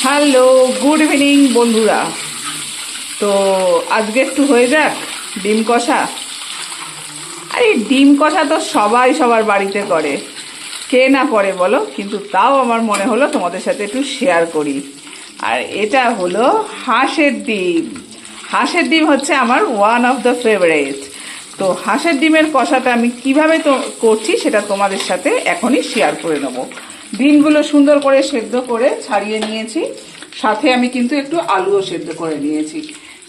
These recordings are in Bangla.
হ্যালো, গুড ইভিনিং বন্ধুরা। তো আজকে একটু হয়ে যাক ডিম কষা। আরে ডিম কষা তো সবাই সবার বাড়িতে করে, কে না করে বলো, কিন্তু তাও আমার মনে হলো তোমাদের সাথে একটু শেয়ার করি। আর এটা হলো হাঁসের ডিম। হাঁসের ডিম হচ্ছে আমার ওয়ান অফ দ্য ফেভারিট। তো হাঁসের ডিমের কষাটা আমি কিভাবে তো করছি সেটা তোমাদের সাথে এখনই শেয়ার করে নেবো। ডিমগুলো সুন্দর করে সেদ্ধ করে ছাড়িয়ে নিয়েছি, সাথে আমি কিন্তু একটু আলুও সেদ্ধ করে নিয়েছি।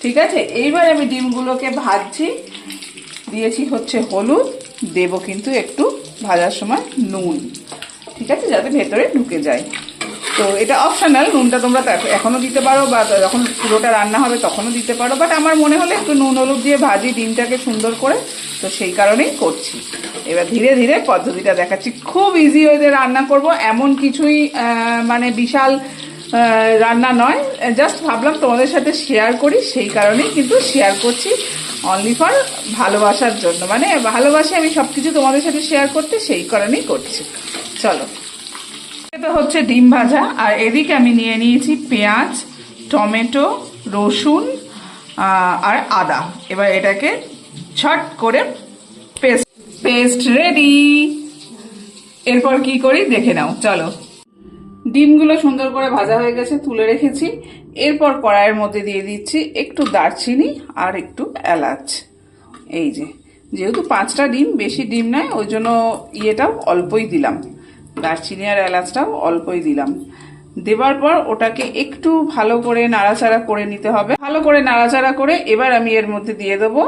ঠিক আছে, এইবার আমি ডিমগুলোকে ভাজছি। দিয়েছি হচ্ছে হলুদ, দেব কিন্তু একটু ভাজার সময় নুন, ঠিক আছে, যাতে ভেতরে ঢুকে যায়। তো এটা অপশনাল, নুনটা তোমরা এখনও দিতে পারো বা যখন পুরোটা রান্না হবে তখনও দিতে পারো, বাট আমার মনে হলে একটু নুন হলুদ দিয়ে ভাজি ডিমটাকে সুন্দর করে, তো সেই কারণেই করছি। এবার ধীরে ধীরে পদ্ধতিটা দেখাচ্ছি, খুব ইজি ওয়েতে রান্না করব, এমন কিছুই মানে বিশাল রান্না নয়, জাস্ট ভাবলাম তোমাদের সাথে শেয়ার করি, সেই কারণেই কিন্তু শেয়ার করছি, অনলি ফর ভালোবাসার জন্য, মানে ভালোবাসি আমি সব কিছু তোমাদের সাথে শেয়ার করতে, সেই কারণেই করছি। চলো, এটা হচ্ছে ডিম ভাজা, আর এদিকে আমি নিয়ে নিয়েছি পেঁয়াজ, টমেটো, রসুন আর আদা। এবার এটাকে ছট করে পেস্ট রেডি। এরপর কি করি দেখে নাও, চলো। ডিমগুলো সুন্দর করে ভাজা হয়ে গেছে, তুলে রেখেছি। এরপর কড়াইয়ের মধ্যে দিয়ে দিচ্ছি একটু দারচিনি আর একটু এলাচ। এই যেহেতু 5টা ডিম, বেশি ডিম নয়, ওই জন্য ইয়েটাও অল্পই দিলাম, দারচিনি আর এলাচটাও অল্পই দিলাম। দেবার পর ওটাকে একটু ভালো করে নাড়াচাড়া করে নিতে হবে। ভালো করে নাড়াচাড়া করে এবার আমি এর মধ্যে দিয়ে দেবো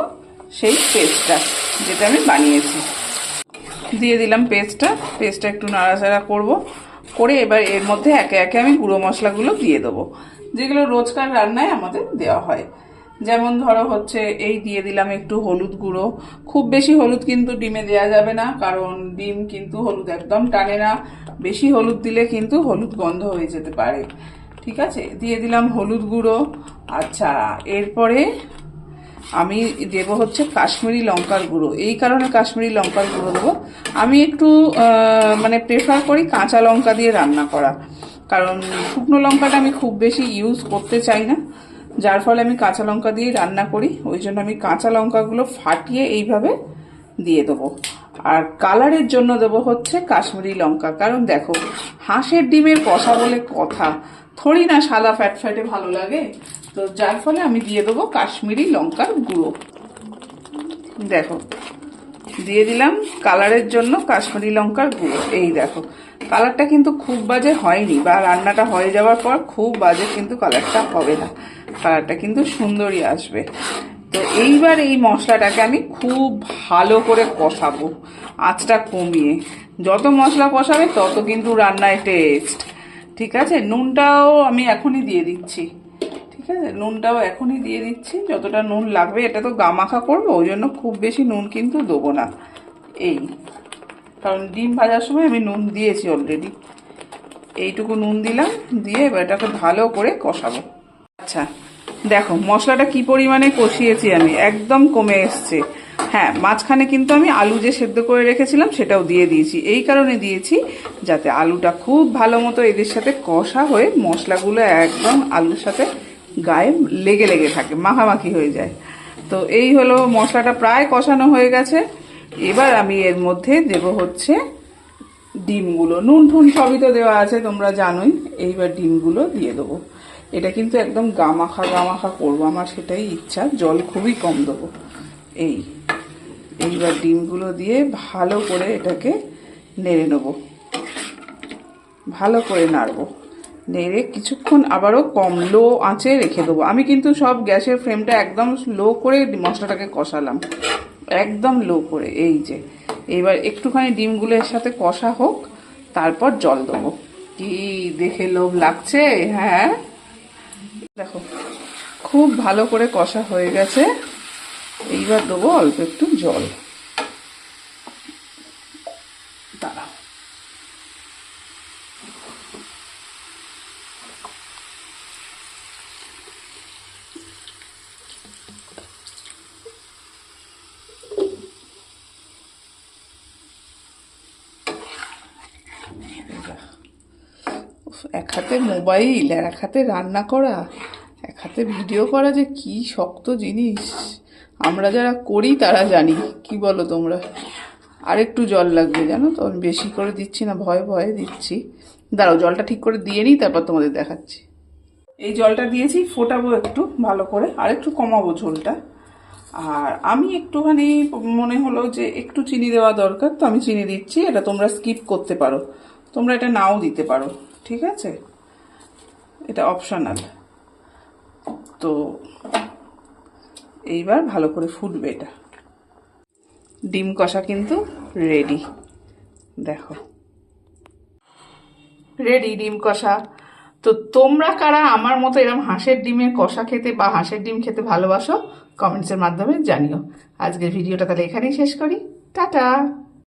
সেই পেস্টটা, যেটা আমি বানিয়েছি। দিয়ে দিলাম পেস্টটা একটু নাড়াচাড়া করব, করে এবার এর মধ্যে একে একে আমি গুঁড়ো মশলাগুলো দিয়ে দেবো, যেগুলো রোজকার রান্নায় আমাদের দেওয়া হয়। যেমন ধরো হচ্ছে এই দিয়ে দিলাম একটু হলুদ গুঁড়ো, খুব বেশি হলুদ কিন্তু ডিমে দেওয়া যাবে না, কারণ ডিম কিন্তু হলুদ একদম টানে না, বেশি হলুদ দিলে কিন্তু হলুদ গন্ধ হয়ে যেতে পারে। ঠিক আছে, দিয়ে দিলাম হলুদ গুঁড়ো। আচ্ছা, এরপরে আমি দেবো হচ্ছে কাশ্মীরি লঙ্কার গুঁড়ো। এই কারণে কাশ্মীরি লঙ্কার গুঁড়ো দেবো, আমি একটু মানে প্রেফার করি কাঁচা লঙ্কা দিয়ে রান্না করা, কারণ শুকনো লঙ্কাটা আমি খুব বেশি ইউজ করতে চাই না, যার ফলে আমি কাঁচা লঙ্কা দিয়ে রান্না করি। ওই জন্য আমি কাঁচা লঙ্কাগুলো ফাটিয়ে এইভাবে দিয়ে দেবো। আর কালারের জন্য দেবো হচ্ছে কাশ্মীরি লঙ্কা, কারণ দেখো হাঁসের ডিমের কষা বলে কথা, থোড়ি না সাদা ফ্যাটে ভালো লাগে, তো যার ফলে আমি দিয়ে দেবো কাশ্মীরি লঙ্কার গুঁড়ো। দেখো দিয়ে দিলাম কালারের জন্য কাশ্মীরি লঙ্কার গুঁড়ো। এই দেখো কালারটা কিন্তু খুব বাজে হয়নি, বা রান্নাটা হয়ে যাওয়ার পর খুব বাজে কিন্তু কালারটা হবে না, কালারটা কিন্তু সুন্দরই আসবে। তো এইবার এই মশলাটাকে আমি খুব ভালো করে কষাবো, আঁচটা কমিয়ে। যত মশলা কষাবে তত কিন্তু রান্নায় টেস্ট। ঠিক আছে, নুনটাও আমি এখনই দিয়ে দিচ্ছি। ঠিক আছে, নুনটাও এখনই দিয়ে দিচ্ছি, যতটা নুন লাগবে, এটা তো গামাখা করবো, ওই জন্য খুব বেশি নুন কিন্তু দেবো না। এই কারণ ডিম ভাজার সময় আমি নুন দিয়েছি অলরেডি, এইটুকু নুন দিলাম, দিয়ে এবার এটাকে ভালো করে কষাবো। আচ্ছা দেখো মশলাটা কি পরিমাণে কষিয়েছি আমি, একদম কমে এসছে। হ্যাঁ, মাঝখানে কিন্তু আমি আলু যে সেদ্ধ করে রেখেছিলাম সেটাও দিয়ে দিয়েছি, এই কারণে দিয়েছি যাতে আলুটা খুব ভালো মতো এদের সাথে কষা হয়ে মশলাগুলো একদম আলুর সাথে গায়ে লেগে লেগে থাকে, মাখামাখি হয়ে যায়। তো এই হলো, মশলাটা প্রায় কষানো হয়ে গেছে। এবার আমি এর মধ্যে দেব হচ্ছে ডিমগুলো, নুন ঠুন সবই তো দেওয়া আছে তোমরা জানোই। এইবার ডিমগুলো দিয়ে দেবো, এটা কিন্তু একদম গামাখা গামাখা করবো, আমার সেটাই ইচ্ছা, জল খুবই কম দেবো। এইবার ডিমগুলো দিয়ে ভালো করে এটাকে নেড়ে নেবো, ভালো করে নাড়বো, নেড়ে কিছুক্ষণ আবারও লো আঁচে রেখে দেবো। আমি কিন্তু সব গ্যাসের ফ্লেমটা একদম লো করে মশলাটাকে কষালাম, একদম লো করে। এইবার একটুখানি ডিমগুলো এর সাথে কষা হোক, তারপর জল দেবো। কি দেখে লোভ লাগছে? হ্যাঁ দেখো খুব ভালো করে কষা হয়ে গেছে, এইবার দেবো অল্প একটু জল। দাঁড়াও, এক হাতে মোবাইল আর এক হাতে রান্না করা, এক হাতে ভিডিও করা যে কি শক্ত জিনিস, আমরা যারা করি তারা জানি। কি বলো তোমরা? আর একটু জল লাগবে জানো তো, আমি বেশি করে দিচ্ছি না, ভয়ে ভয়ে দিচ্ছি। দাঁড়াও জলটা ঠিক করে দিয়ে নিই, তারপর তোমাদের দেখাচ্ছি। এই জলটা দিয়েছি, ফোটাবো একটু ভালো করে, আর একটু কমাবো ঝোলটা। আর আমি একটুখানি মনে হলো যে একটু চিনি দেওয়া দরকার, তো আমি চিনি দিচ্ছি। এটা তোমরা স্কিপ করতে পারো, তোমরা এটা নাও দিতে পারো, ঠিক আছে? এটা অপশনাল। তো এইবার ভালো করে ফুটবে এটা। ডিম কষা কিন্তু রেডি, দেখো রেডি ডিম কষা। তো তোমরা কারা আমার মতো এরকম হাঁসের ডিমের কষা খেতে বা হাঁসের ডিম খেতে ভালোবাসো, কমেন্টসের মাধ্যমে জানিও। আজকের ভিডিওটা তাহলে এখানেই শেষ করি, টাটা।